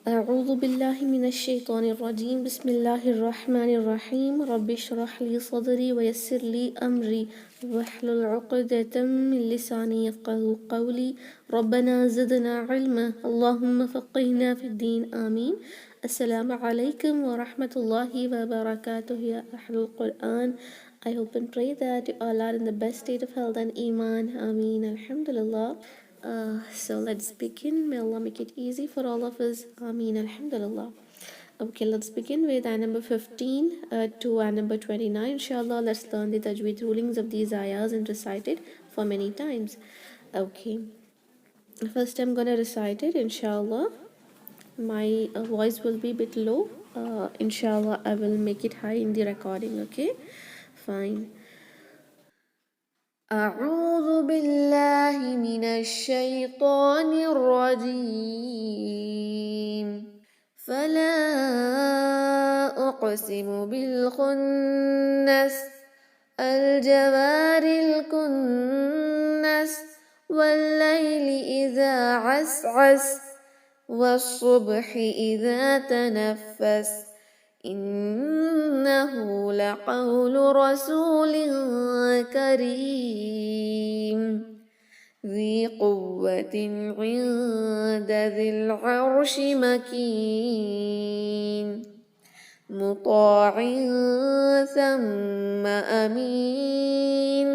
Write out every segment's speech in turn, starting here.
أعوذ بالله من الشيطان الرجيم بسم الله الرحمن الرحيم رب اشرح لي صدري ويسر لي أمري واحلل عقدة من لساني يفقه قولي ربنا زدنا علما اللهم فقهنا في الدين آمين. السلام عليكم ورحمة الله وبركاته يا أهل القرآن. I hope and pray that you all are in the best state of health and iman. Ameen. Alhamdulillah. So let's begin. May Allah make it easy for all of us. Ameen. Alhamdulillah. Okay, let's begin with ayah number 15 to ayah number 29. Inshallah, let's learn the tajweed rulings of these ayahs and recite it for many times. Okay, first I'm gonna recite it. Inshallah, my voice will be a bit low. Inshallah, I will make it high in the recording. Okay, fine. أعوذ بالله من الشيطان الرجيم. فلا أقسم بالخنس الجوار الكنس والليل إذا عسعس والصبح إذا تنفس إنه لقول رسول كريم ذي قوة عند ذي العرش مكين مطاع ثم أمين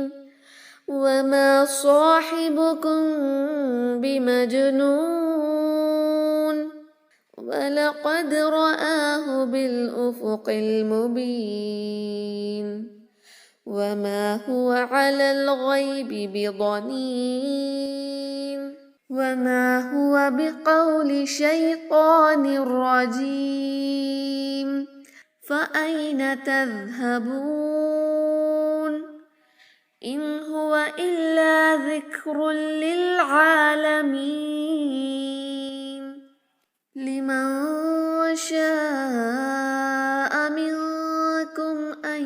وما صاحبكم بمجنون ولقد رآه بالأفق المبين وما هو على الغيب بضنين وما هو بقول شيطان رجيم فأين تذهبون إن هو إلا ذكر للعالمين لمن شاء منكم أن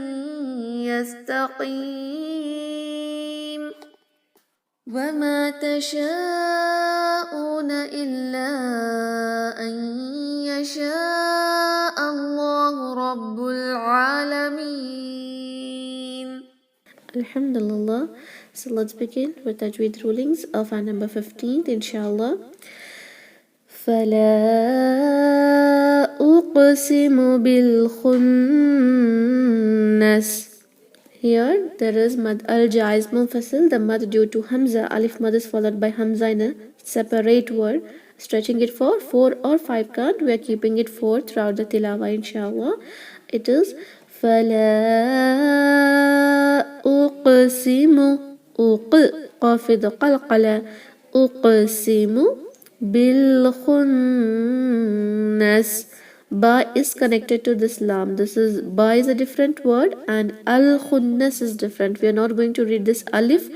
يستقيم وما تشاءون إلا أن يشاء الله رب العالمين. Alhamdulillah. So let's begin with Tajweed rulings of our number 15th, inshallah. فلا أقسم بالخنس. Here there is mad al-jaiz munfasil, the mad due to hamza. Alif mad is followed by hamza in a separate word, stretching it for 4 or 5 count. We are keeping it 4 throughout the tilawa, inshallah. It is فلا أقسم قافض قلقلة أقسم بالخنس. Ba is connected to this lam. This is ba is a different word and al khunnas is different. We are not going to read this alif.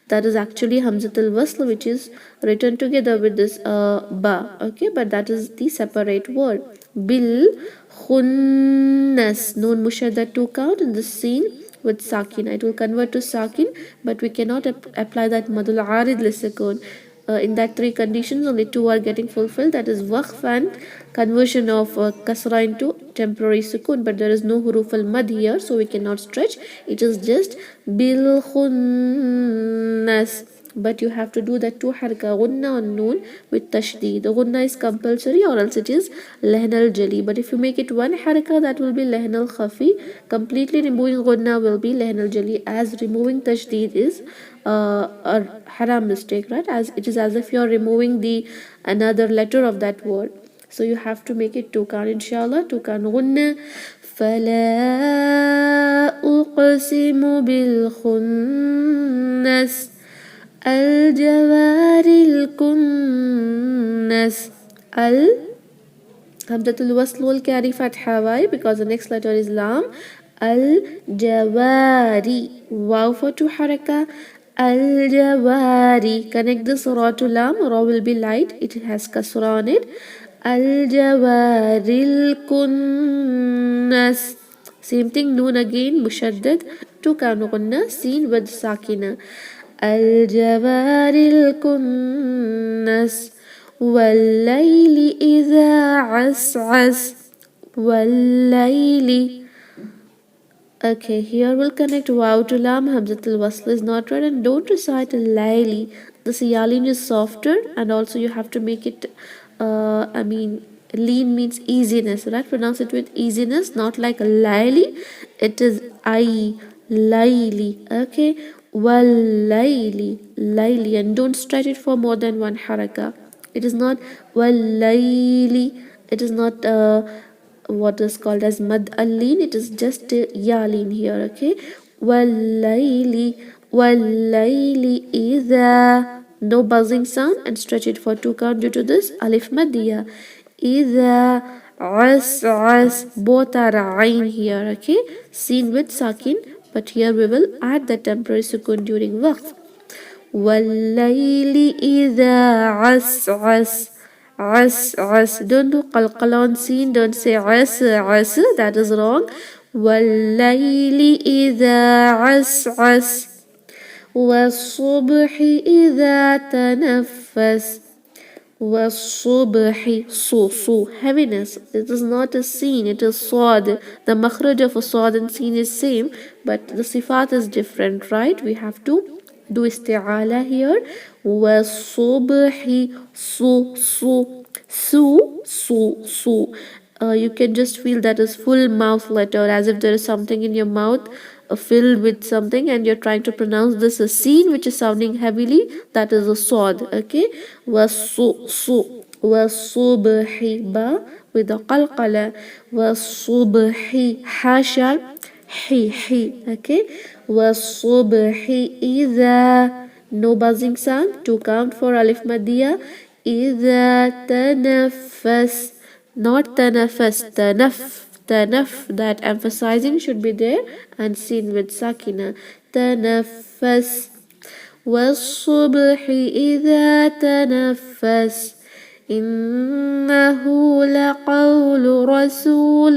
That is actually hamzatul wasl, which is written together with this ba. Okay, but that is the separate word. Bil khunnas. Noon mushadda 2 count in this scene with sakin. It will convert to sakin, but we cannot apply that madul arid lisakun. In that 3 conditions, only 2 are getting fulfilled. That is waqf and conversion of kasra into temporary sukun. But there is no huruf al mad here, so we cannot stretch. It is just bil khunnas. But you have to do that 2 harka gunna on noon with tashdeed. The gunna is compulsory, or else it is lehn al jali. But if you make it 1 harka, that will be lehn al khafi. Completely removing gunna will be lehn al jali, as removing tashdeed is a haram mistake, right? As it is as if you are removing the another letter of that word. So you have to make it 2 kan, inshallah. 2 kan gunna. فلا أقسم بالخنس الجوار الكنس. Hamzatul wasl will carry fatha. Why? Because the next letter is lam. Al-jawari. Wow for 2 haraka. Al-jawari. Connect the surah to lam. Ra will be light. It has kasra on it. Al-jawaril kunnas. Same thing, noon again, mushaddad. 2 kanu gunna, seen with sakina. Al-jawaril kunnas. وَاللَّيْلِ إِذَا عَسْعَسَ وَاللَّيْلِ. Okay, here we'll connect waw to lam. Hamzatul wasl is not read, and don't recite layli. The siyalin is softer, and also you have to make it. Lean means easiness, right? Pronounce it with easiness, not like layli. It is I layli. Okay, wal layli, layli, and don't stretch it for more than one haraka. It is not wal layli. It is not. What is called as mad al-leen. It is just ya-leen here. Okay, wal-layli, wal-layli idha. No buzzing sound, and stretch it for 2 count due to this alif madiyya. Idha as both are ayn here. Okay, seen with sakin, but here we will add the temporary sukun during waqf. وَاللَّيْلِ إِذَا عَسْعَسَ Don't do qalqala on scene. Don't say as. That is wrong. وَاللَّيْلِ إِذَا عَسْعَسَ وَالصُّبْحِ إِذَا تَنَفَّسَ وَالصُّبْحِ heaviness. It is not a scene, it is swad. The makhraj of a swad and scene is same, but the sifat is different, right? We have to do isti'ala here. وَالصُّبْحِ you can just feel that is full mouth letter, as if there is something in your mouth filled with something, and you're trying to pronounce this a scene which is sounding heavily. That is a swad. Okay, وَالصُّبْحِ ba with the qalqala. وَالصُّبْحِ ha sharp, hi. Okay, وَالصُّبْحِ إِذَا. No buzzing sound. 2 count for alif madiyya. إِذَا تَنَفَّسَ. Not tanafas, tanaf. That emphasizing should be there and seen with sakina. Tanafas. وَالصُّبْحِ إِذَا تَنَفَّسَ إِنَّهُ لَقَوْلُ رَسُولٍ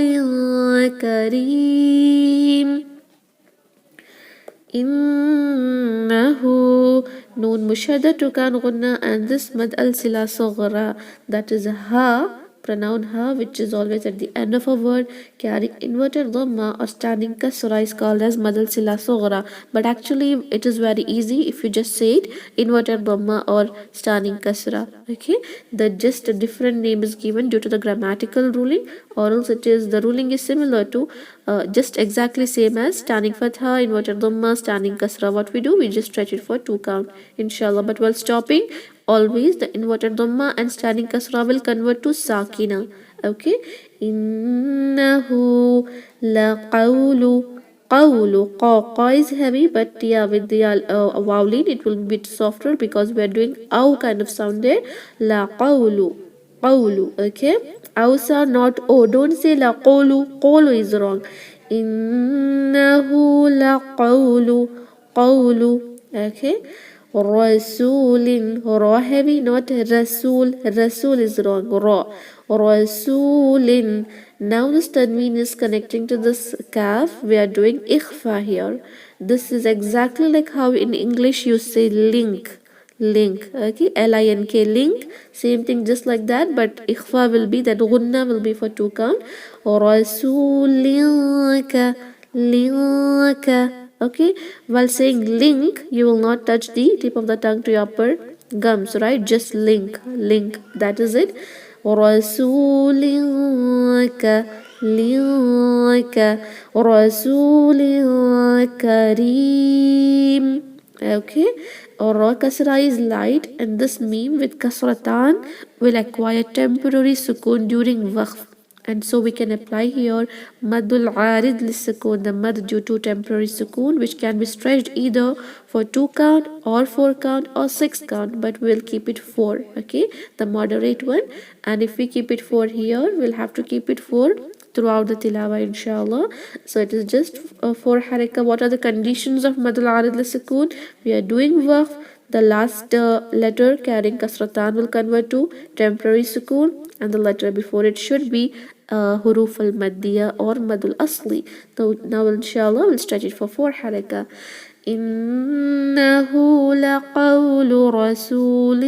كَرِيمٍ. Innahu. Noon mushadda tukan gunna, and this mad al sila soghra, that is ha, pronoun ha, which is always at the end of a word carrying inverted dhamma or standing kasra, is called as mad al sila soghra. But actually it is very easy if you just say it inverted dhamma or standing kasra. Okay, the just a different name is given due to the grammatical ruling, or else it is the ruling is similar to just exactly same as standing fatha, inverted dhamma, standing kasra. What we do, we just stretch it for 2 count, inshallah. But while stopping, always the inverted dhamma and standing kasra will convert to sakina. Okay, innahu laqawlu. Qa is heavy, but yeah, with the vowel it will be a bit softer because we are doing aw kind of sound there. La qawlu. Okay, aws are not o. Don't say la qawlu is wrong. Innahu la qawlu. Okay, rasulin. Ra heavy, not rasul is wrong. Rasulin. Now this tanween is connecting to this kaf. We are doing ikhfa here. This is exactly like how in English you say link. Okay, link, link. Same thing, just like that, but ikhfa will be, that gunna will be for 2 count. Rasulinka. Okay, while saying link, you will not touch the tip of the tongue to your upper gums, right? Just link. That is it. Rasulinka. Rasulin Kareem. Okay, ra kasra is light, and this meme with kasratan will acquire temporary sukun during waqf. And so we can apply here madul arid lissukun, the mad due to temporary sukun, which can be stretched either for 2 count or 4 count or 6 count, but we'll keep it 4. Okay, the moderate one. And if we keep it 4 here, we'll have to keep it 4 throughout the tilawa, inshallah. So it is just 4 haraka. What are the conditions of madul arid lissukun? We are doing waqf. The last letter carrying kasratan will convert to temporary sukun, and the letter before it should be huruf al maddiya or madul asli. So now inshallah we'll stretch it for 4 haraka. إنه لقول رسول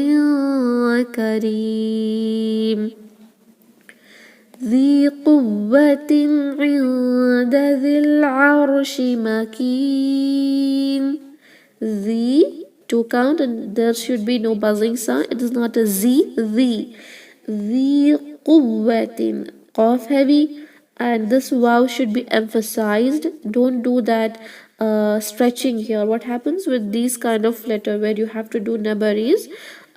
كريم ذي قوة عند ذي العرش مكين. ذي, to count, and there should be no buzzing sound. It is not a Z, ذي قوة, قاف heavy, and this wow should be emphasized. Don't do that stretching here. What happens with these kind of letter where you have to do nabar is,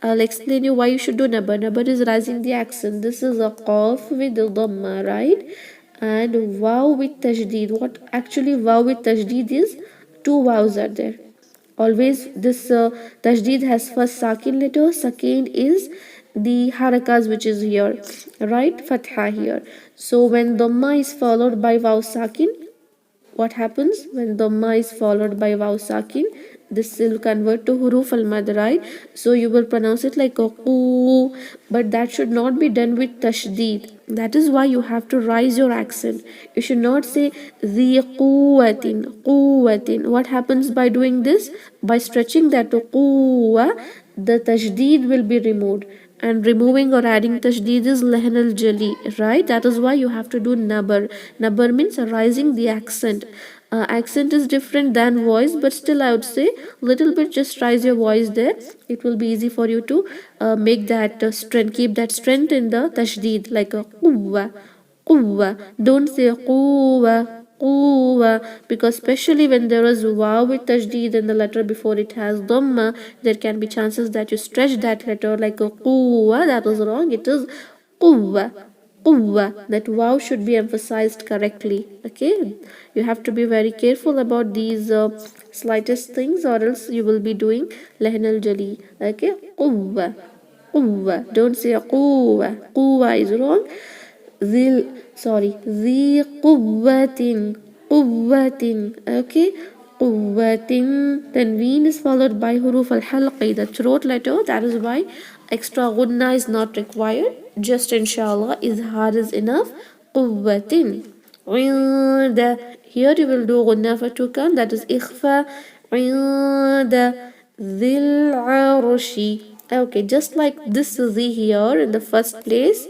I'll explain you why you should do nabar. Nabar is rising the accent. This is a qaf with the dhamma, right? And wow with tajdeed. What actually wow with tajdeed is, two wows are there. Always this tajdeed has first sakin letter, second is the harakas which is here, right? Fatha here. So when dhamma is followed by waw sakin, what happens when dhamma is followed by waw sakin? This will convert to huruf al mad, right? So you will pronounce it like a qoo, but that should not be done with tashdeed. That is why you have to rise your accent. You should not say ذي قوة قوة. What happens by doing this? By stretching that to quwwa, the tashdeed will be removed. And removing or adding tashdeed is lehn al jali, right? That is why you have to do nabar. Nabar means rising the accent. Accent is different than voice, but still I would say little bit just rise your voice there. It will be easy for you to make that strength, keep that strength in the tashdeed, like a quwwa, quwwa. Don't say quwwa, quwwa, because especially when there is waw with tajdeed and the letter before it has dhamma, there can be chances that you stretch that letter like a quwwa. That is wrong. It is quwwa, quwwa. That waw should be emphasized correctly. Okay, you have to be very careful about these slightest things, or else you will be doing lehn al jali. Okay, quwwa, quwwa. Don't say quwwa. Quwwa is wrong. ذي قوة قوة. Okay, قوة. Tanween is followed by huruf al halqi, the throat letter. That is why extra gunna is not required. Just inshallah izhar is enough. قوة. عند. Here you will do gunna for two count. That is ikhfa. عند ذي العرش. Okay, just like this zi here in the first place,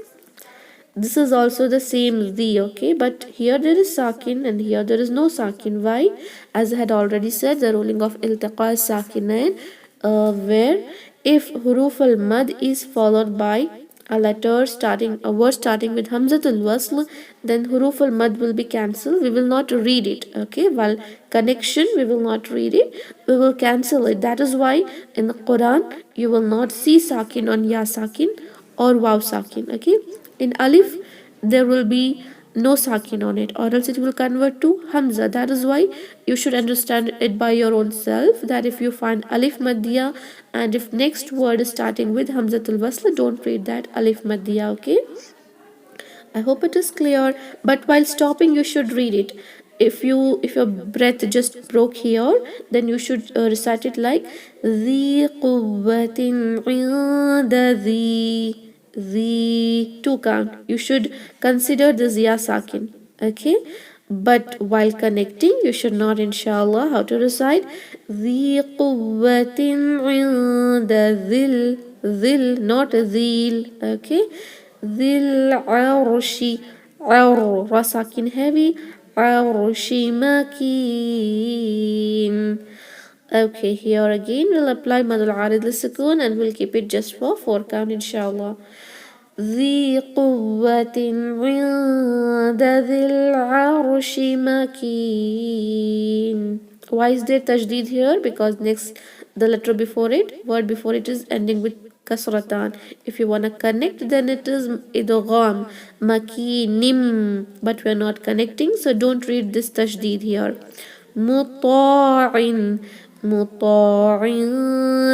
this is also the same Z, okay, but here there is sakin and here there is no sakin. Why? As I had already said, the ruling of iltiqa sakinain, where if huruf al mad is followed by a letter starting, a word starting with hamzatul wasl, then huruf al mad will be cancelled. We will not read it, okay, while connection we will not read it, we will cancel it. That is why in the Quran you will not see sakin on ya sakin or waw sakin, okay. In alif there will be no sakin on it, or else it will convert to hamza. That is why you should understand it by your own self, that if you find alif maddiya and if next word is starting with hamzatul wasl, don't read that alif maddiya, okay. I hope it is clear, but while stopping you should read it. If your breath just broke here, then you should recite it like ذي قوة عند ذي. The two count. You should consider the ziya sakin, okay, but while connecting you should not, inshallah, how to recite ذي قوة عند ذل, ذل, not ذيل, okay. ذي العرش, عر, ra sakin heavy, عرش makin. Okay, here again we'll apply madul arid lisukun and we'll keep it just for 4 count, inshallah. ذي قوة عند ذي العرش مكين. Why is there tajdeed here? Because next, the letter before it, word before it is ending with kasratan. If you want to connect, then it is idgham, makinim, but we are not connecting, so don't read this tajdeed here. مطاع, مطاع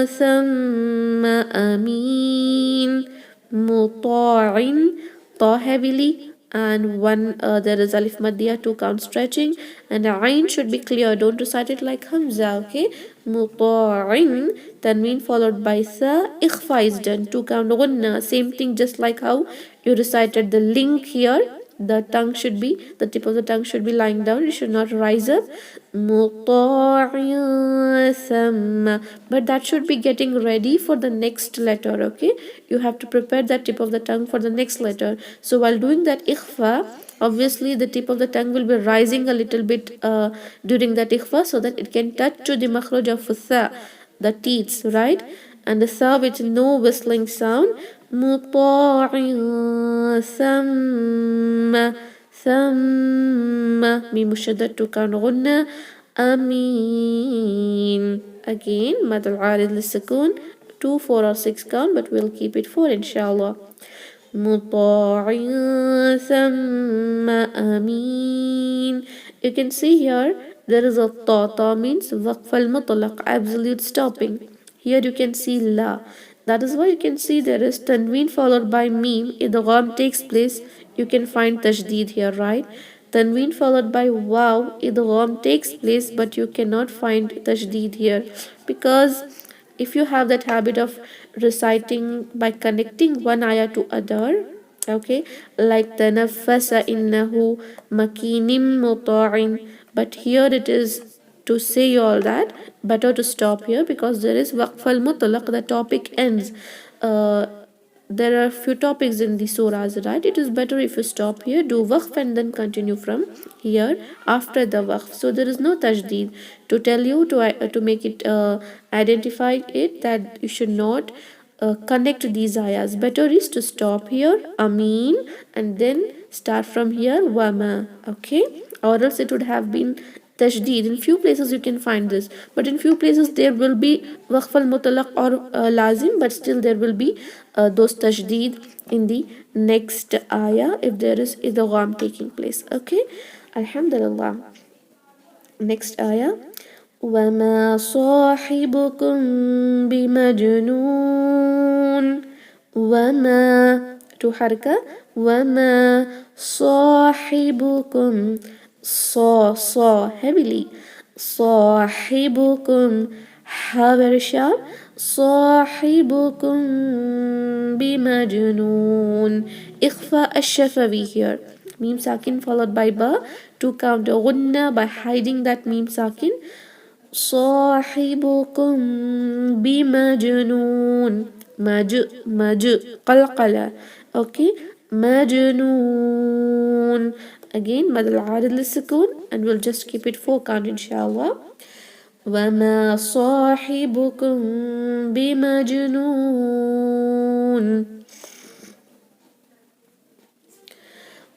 ثم أمين. مطاع, ta heavily, and one there is alif maddiya, 2 count stretching, and ain should be clear. Don't recite it like hamza, okay. مطاع, tanween followed by sa, ikhfa is done, 2 count gunna. Same thing, just like how you recited the link here, the tip of the tongue should be lying down, it should not rise up. مطاع ثم, but that should be getting ready for the next letter. Okay, you have to prepare that tip of the tongue for the next letter. So while doing that ikhfa, obviously the tip of the tongue will be rising a little bit during that ikhfa, so that it can touch to the makhraj of tha, the teeth, right? And the tha with no whistling sound. مطاع ثم ثم ميم مشدد to count غنة. أمين. Again مد العارض للسكون 2, 4 or 6 count, but we'll keep it 4 inshallah. مطاع ثم أمين. You can see here there is a ta means وقف المطلق, absolute stopping. Here you can see la. That is why you can see there is tanween followed by meme. If the gharm takes place, you can find tajdeed here, right? Tanween followed by wow, if the gharm takes place, but you cannot find tajdeed here, because if you have that habit of reciting by connecting one ayah to other, okay, like tanaffasa innahu makinim muta'in, but here it is to say all that, better to stop here, because there is waqf al-mutlaq, the topic ends. There are few topics in the surahs, right? It is better if you stop here, do waqf and then continue from here after the waqf. So there is no tajdeed to tell you to make it identify it that you should not connect these ayahs. Better is to stop here, ameen, and then start from here, wama. Okay, or else it would have been tajdeed. In few places you can find this, but in few places there will be waqf al-mutlaq or lazim, but still there will be those tajdeed in the next ayah if there is idgham taking place. Okay, alhamdulillah. Next ayah. وما صاحبكم بمجنون. وما to haraka. وما صاحبكم heavily. صاحبكم very sharp. صاحبكم بمجنون. إخفاء الشفوي here. Meme sakin followed by ba to count the gunna by hiding that meme sakin. صاحبكم بمجنون. مج قلقلة. Okay, مجنون. Again مد العارض للسكون, and we'll just keep it 4 count inshallah. وما صاحبكم بمجنون.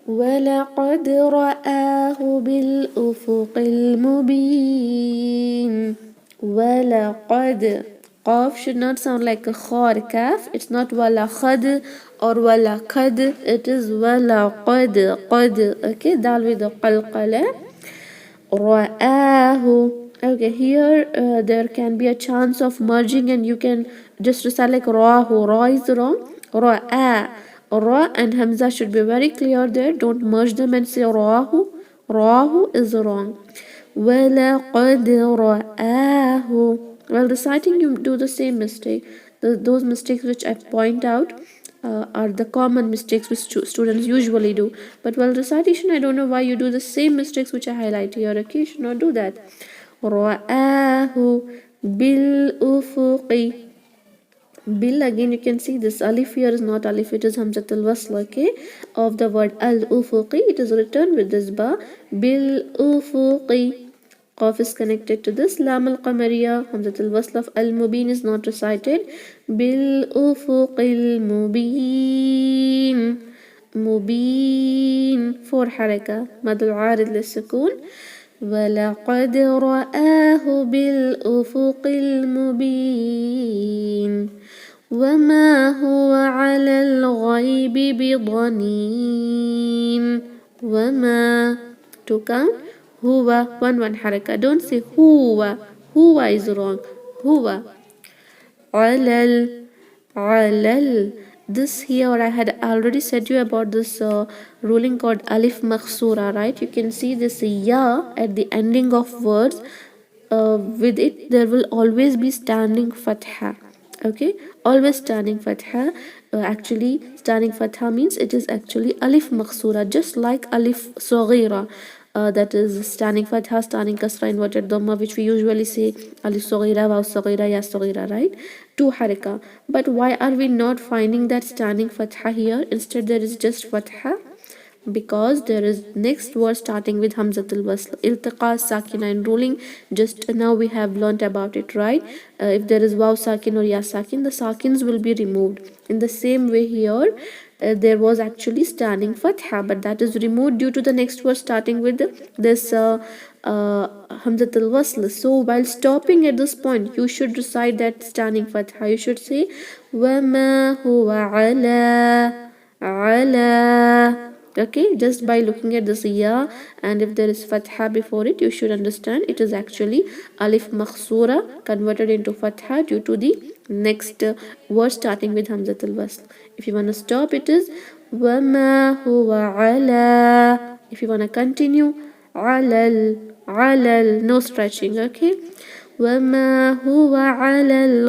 ولقد رآه بالأفق المبين. ولقد. Qaf should not sound like a kha or kaf. It's not walaqad or walaqad. It is walaqad. Qad. Okay, dal with the qalqala. Ra'ahu. Okay, here there can be a chance of merging, and you can just recite like ra'ahu. Ra is wrong. Ra'a. Ra and hamza should be very clear there. Don't merge them and say ra'ahu. Ra'ahu is wrong. وَلَقَدْ رَآهُ. While reciting, you do the same mistake. Those mistakes which I point out are the common mistakes which students usually do. But while recitation, I don't know why you do the same mistakes which I highlight here. Okay, you should not do that. رَآهُ بِالْأُفُقِ. Bil, again you can see this alif here is not alif, it is hamzatul wasl, okay, of the word al-ufuqi. It is written with this ba. Bil ufuqi. Qaf is connected to this lam al-qamariya. Hamzatul wasl of al-mubin is not recited. Bil ufuqil mubin. Mubin 4 haraka. Madul arid lis-sukun. ولقد رآه بالأفق المبين. وما هو على الغيب بضنين. وما to count. هو 1 حركة. Don't say هو. هو is wrong. هو. على this here I had already said you about this ruling called alif makhsura, right? You can see this ya at the ending of words. With it there will always be standing fatha. Okay, always standing fatha. Actually, standing fatha means it is actually alif makhsura, just like alif saghira. That is standing fatha, standing kasra, inverted dhamma, which we usually say alif saghira, waw saghira, ya saghira, right? Two haraka. But why are we not finding that standing fatha here? Instead, there is just fatha, because there is next word starting with hamzatul wasl, iltiqa, sakina, and ruling. Just now we have learnt about it, right? If there is waw sakin or ya sakin, the sakins will be removed. In the same way here, there was actually standing fatha, but that is removed due to the next word starting with this hamzatul wasl. So while stopping at this point, you should recite that standing fatha. You should say wama huwa ala. Okay, just by looking at this ya, and if there is fatha before it, you should understand it is actually alif makhsura converted into fatha due to the next word starting with hamzatul wasl. If you want to stop, it is wama huwa ala. If you want to continue, alal, no stretching. Okay, wama huwa alal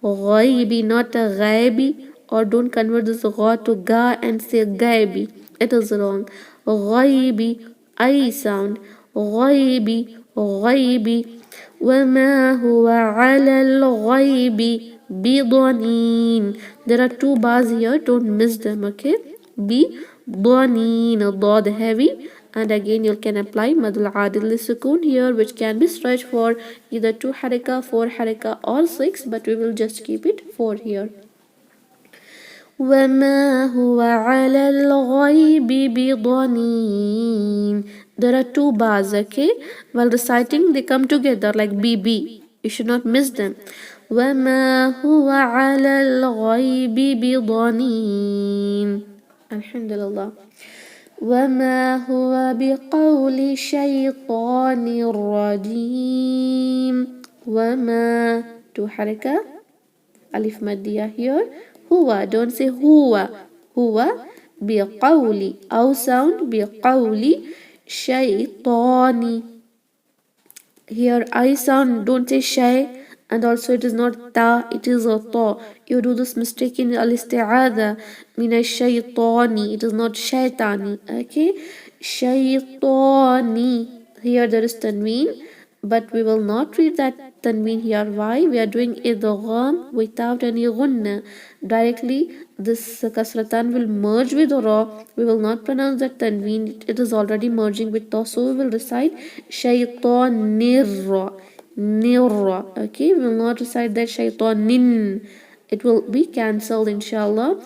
ghaibi, not a ghaibi. Or don't convert this gha to ga and say gaibi. It is wrong. Ghaibi, I sound. Ghaibi. وما هو على الغيب بضنين. There are two bars here, don't miss them, okay? بضنين, ضاد heavy, and again you can apply madul adil lisukun here, which can be stretched for either 2 haraka, 4 haraka, or 6, but we will just keep it 4 here. وما هو على الغيب بضنين. There are two bars, okay? While reciting, they come together like BB. You should not miss them. وما هو على الغيب بضنين. Alhamdulillah. وما هو بقول شيطان رجيم. وما, 2 haraka, alif maddiya here. Huwa, don't say huwa. Huwa biqawli, aw sound biqawli shaytani. Here I sound, don't say shay, and also it is not ta, it is a ta. You do this mistake in al-isti'adha min ash-shaytani. It is not shaytani. Okay, shaytani. Here there is tanween, but we will not read that tanween here. Why? We are doing idgham without any gunna. Directly this kasratan will merge with ra. We will not pronounce that tanween. It is already merging with ta. So we will recite shaytanir. Nirra. Okay, we will not recite that shaytanin. It will be cancelled, inshallah.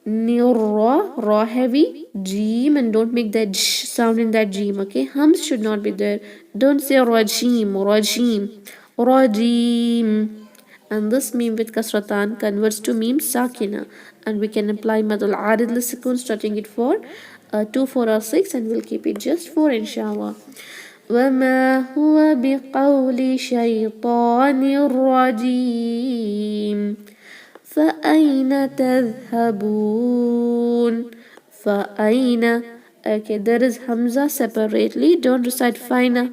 Nirra, ra heavy, jeem, and don't make that sh sound in that jeem, okay? Hums should not be there. Don't say rajim, rajim. And this meme with kasratan converts to meme sakina. And we can apply madul adid lisukun, starting it for 2, 4, or 6, and we'll keep it just 4, inshallah. وما هو بقول شيطان رجيم. فأين تذهبون. فأين. Okay, there is hamza separately. Don't recite faina,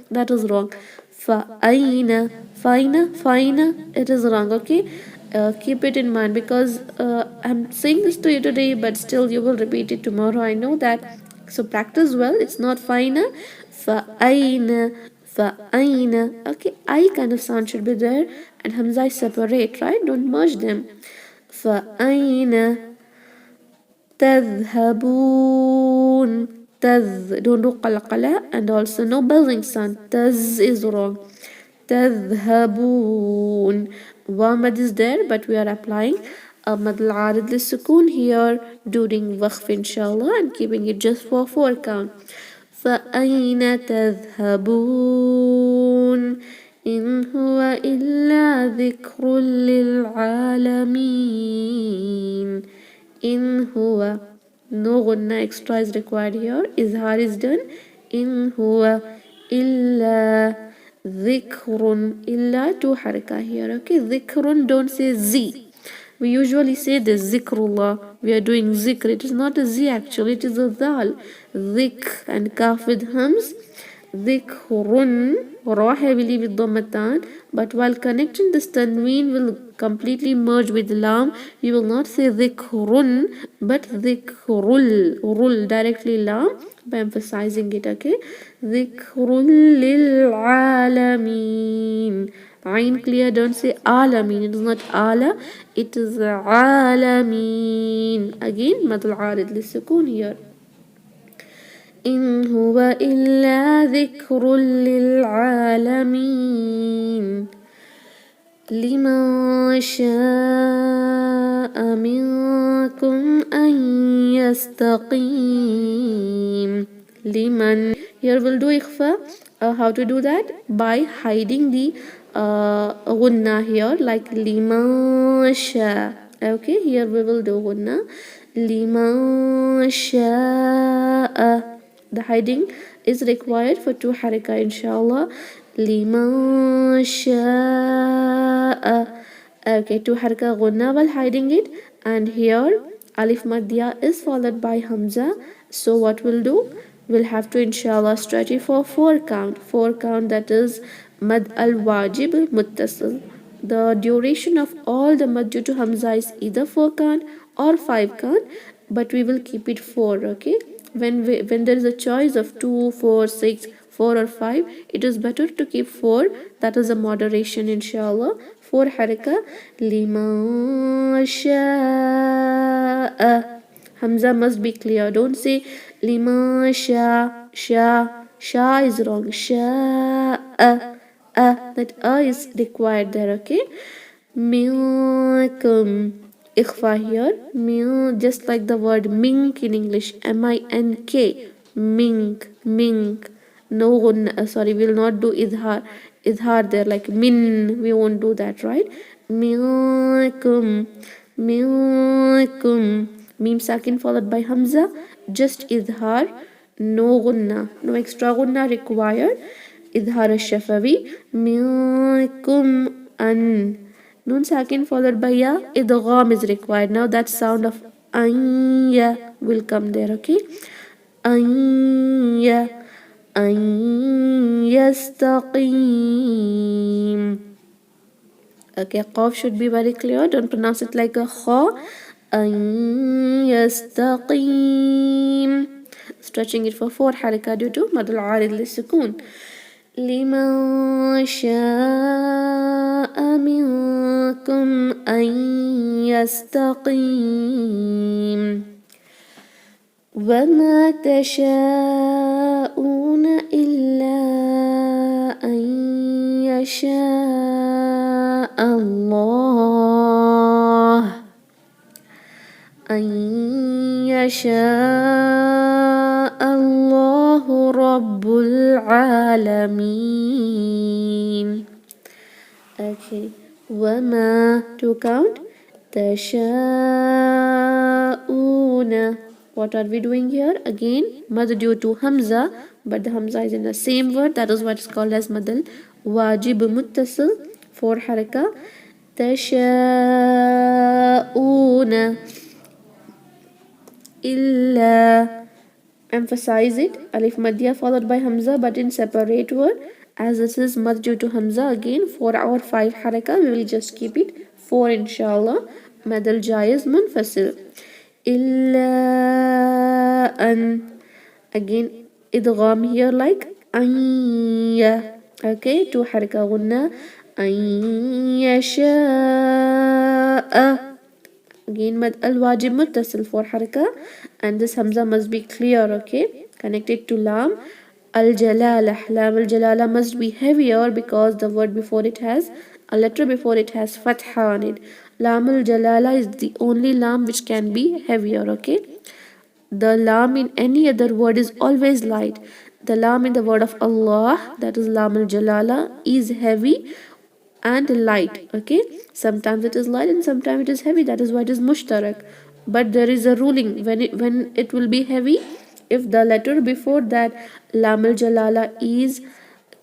that is wrong. Faina, it is wrong, okay? Keep it in mind, because I'm saying this to you today, but still you will repeat it tomorrow, I know that. So practice well. It's not faina, faina. Okay, I kind of sound should be there, and hamza is separate, right? Don't merge them. فأين تذهبون. Don't do qalqala, and also no buzzing sound. Taz is wrong. تذهبون. Wamad is there, but we are applying a madl arid lisukun here during waqf, inshallah, and keeping it just for 4 count. فأين تذهبون. إن هو إلا ذكر للعالمين. إن هو, no gunna extra is required here. Izhar is done. إن هو إلا ذكر, إلا 2 haraka here. Okay, ذكر, don't say z. We usually say the zikrullah. We are doing zikr. It is not a z actually, it is a dal. Zik and kaf with hums. dhikrun, ra heavily with dhammatan, but while connecting this tanween will completely merge with lam. You will not say dhikrun, but dhikrul, rul directly lam by emphasizing it. Okay, dhikrul lil alamin. Ain clear, don't say alamin. It is not ala, it is alamin. Again, madul arid lissukun here. إن هو إلا ذكر للعالمين لمن شاء منكم أن يستقيم لمن. Here we'll do إخفاء. How to do that? By hiding the غنة here, like لمن شاء. Okay, here we will do غنة لمن شاء. The hiding is required for 2 haraka inshallah. لمن شاء. Okay, 2 haraka ghunna while hiding it, and here alif madya is followed by hamza. So what we'll do? We'll have to inshallah stretch it for 4 count. 4 count, that is mad al wajib muttasil. The duration of all the mad due to hamza is either 4 count or 5 count, but we will keep it 4. Okay, when there is a choice of 2, 4, 6, 4 or 5, it is better to keep 4. That is a moderation inshallah. 4 haraka. Liman sha'a. Hamza must be clear. Don't say liman sha is wrong. Sha'a. That is required there. Okay, minkum. Ikhfa here, min, just like the word mink in English, M-I-N-K, mink. No, sorry, we will not do idhar there, like min, we won't do that, right? Minkum, mim sakin followed by hamza, just idhar, no gunna, no extra gunna required. Idhar al-shafawi, minkum an. Noon sakin followed by ya, idgham is required. Now that sound of anya will come there. Okay, anya, yastaqim. Okay, qaf should be very clear. Don't pronounce it like a kha. Yastaqim. Stretching it for 4 haraka due to madul arid lisukun. لمن شاء منكم أن يستقيم وما تشاءون إلا أن يشاء الله أن يشاء الله رب العالمين. Okay, وما to count. تشاءون. What are we doing here? Again, mad due to hamza, but the hamza is in the same word. That is what is called as madal wajib muttasil. 4 haraka. تشاءون illa. Emphasize it. Alif madya followed by hamza, but in separate word. As this is mad due to hamza, again 4 or 5 haraka, we will just keep it 4 inshallah. Mad al jaiz munfasil. Illa an. Again idgham here like anya. Okay, 2 haraka gunna. An yasha'a. Again mad al wajib muttasil 4 haraka, and this hamza must be clear. Okay, connected to lam al jalala. Lam al jalala must be heavier because the word before it has a letter before it has fatha on it. Lam al jalala is the only lam which can be heavier. Okay, the lam in any other word is always light. The lam in the word of Allah, that is lam al jalala, is heavy and light. Okay, sometimes it is light and sometimes it is heavy. That is why it is mushtarak. But there is a ruling when it will be heavy if the letter before that lam al jalala is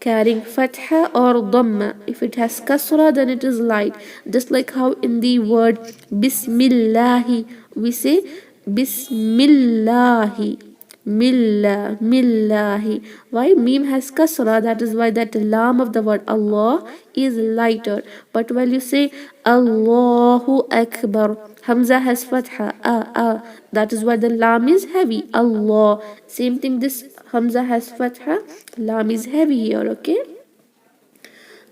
carrying fatha or dhamma. If it has kasra, then it is light. Just like how in the word bismillahi we say bismillahi. millahi. Why? Mim has kasra, that is why that lam of the word Allah is lighter. But when you say Allahu Akbar, Hamza has fatha, that is why the lam is heavy. Allah. Same thing, this Hamza has fatha, lam is heavy here, okay?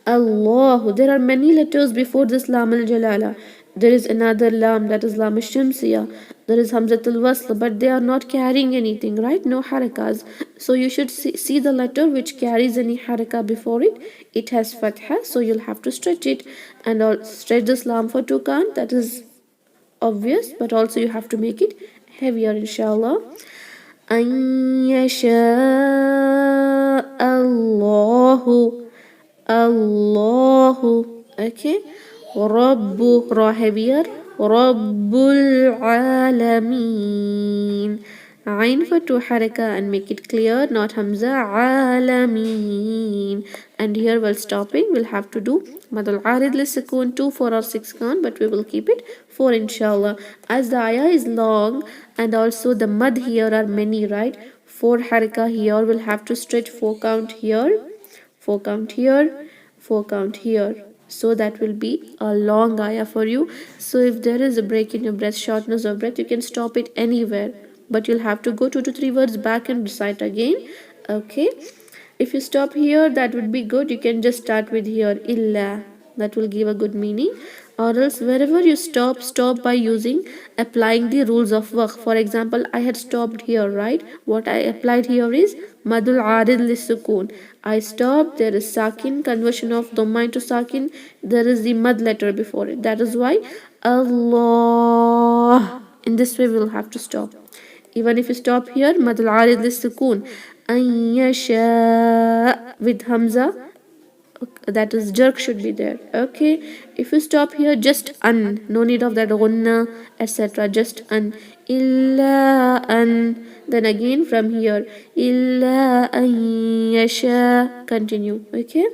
Allah. There are many letters before this Lam al Jalala. There is another Lam, that is Lam al Shamsiya. There is Hamzatul Wasl, but they are not carrying anything, right? No harakas. So you should see the letter which carries any haraka before it. It has fatha, so you'll have to stretch it. And stretch this Lam for tukan, that is obvious, but also you have to make it heavier, inshallah. An yasha Allahu. Allahu. Okay. Rabbu, ra heavier. Rabbul Alameen. Ain for two haraka and make it clear, not Hamza. Alameen. And here while stopping, we'll have to do Madul Arid Lisakun 2, 4 or 6 count, but we will keep it 4 inshallah. As the ayah is long and also the mad here are many, right? 4 haraka here, we'll have to stretch 4 count here. 4 count here, 4 count here. So that will be a long ayah for you. So if there is a break in your breath, shortness of breath, you can stop it anywhere. But you'll have to go 2 to 3 words back and recite again. Okay. If you stop here, that would be good. You can just start with here, illa. That will give a good meaning. Or else wherever you stop by applying the rules of waqf. For example, I had stopped here, right? What I applied here is madul arid lisukun. I stopped, there is sakin, conversion of dhamma into sakin, there is the mad letter before it. That is why Allah. In this way we will have to stop. Even if you stop here, madul arid lisukun. An yasha with hamza, that is jerk should be there. Okay. If you stop here, just an, no need of that gunna, etc. Just an. Illa an. Then again from here, illa an yasha. Continue. Okay.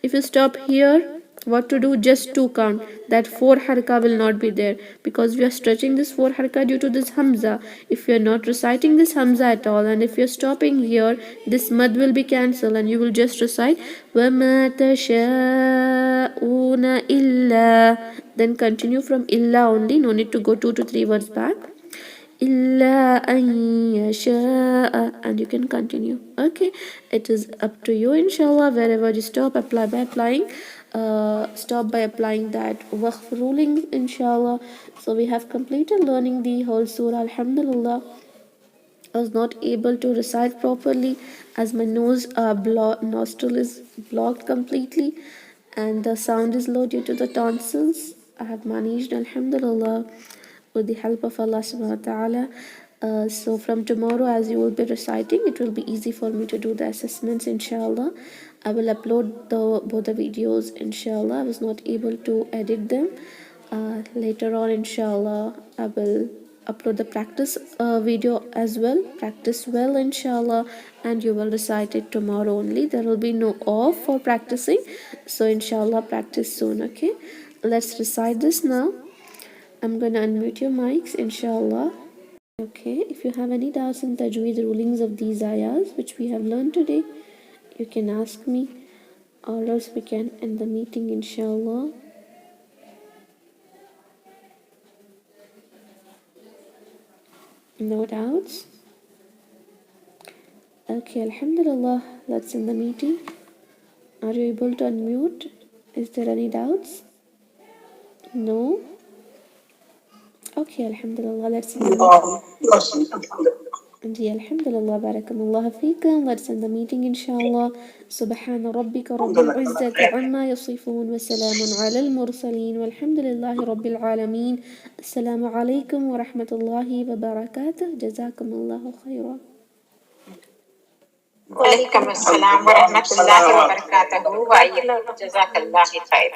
If you stop here, what to do? Just 2 count. That 4 haraka will not be there because we are stretching this 4 haraka due to this hamza. If you are not reciting this hamza at all, and if you are stopping here, this mad will be cancelled and you will just recite وَمَا تَشَاءُونَ إِلَّا. Then continue from illa only, no need to go 2 to 3 words back. Illa an yasha, and you can continue. Okay, it is up to you inshallah. Wherever you stop, apply by applying stop by applying that waqf ruling inshallah. So we have completed learning the whole surah, alhamdulillah. I was not able to recite properly as my nostril is blocked completely and the sound is low due to the tonsils. I have managed, alhamdulillah, with the help of Allah subhanahu wa ta'ala. So from tomorrow, as you will be reciting, it will be easy for me to do the assessments inshallah. I will upload both the videos inshallah. I was not able to edit them. Later on inshallah I will upload the practice video as well. Practice well inshallah, and you will recite it tomorrow only. There will be no off for practicing, so inshallah practice soon. Okay, let's recite this now. I'm gonna unmute your mics inshallah. Okay, if you have any doubts in tajweed rulings of these ayahs which we have learned today, you can ask me, or else we can end the meeting inshallah. No doubts? Okay, alhamdulillah, let's end the meeting. Are you able to unmute? Is there any doubts? No? Okay, alhamdulillah, let's end the meeting. Alhamdulillah, barakallahu feekum. Let's end the meeting inshallah. Subhana rabbika rabbil izzati amma yasifun wa salamun ala al-mursaleen walhamdulillahi rabbil alameen. Assalamu alaikum wa rahmatullahi wa barakatuh. Jazakumullahu khairan. وعليكم السلام ورحمة الله وبركاته وأيضا جزاك الله خير.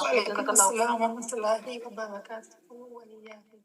وعليكم السلام ورحمة الله وبركاته وإياكم.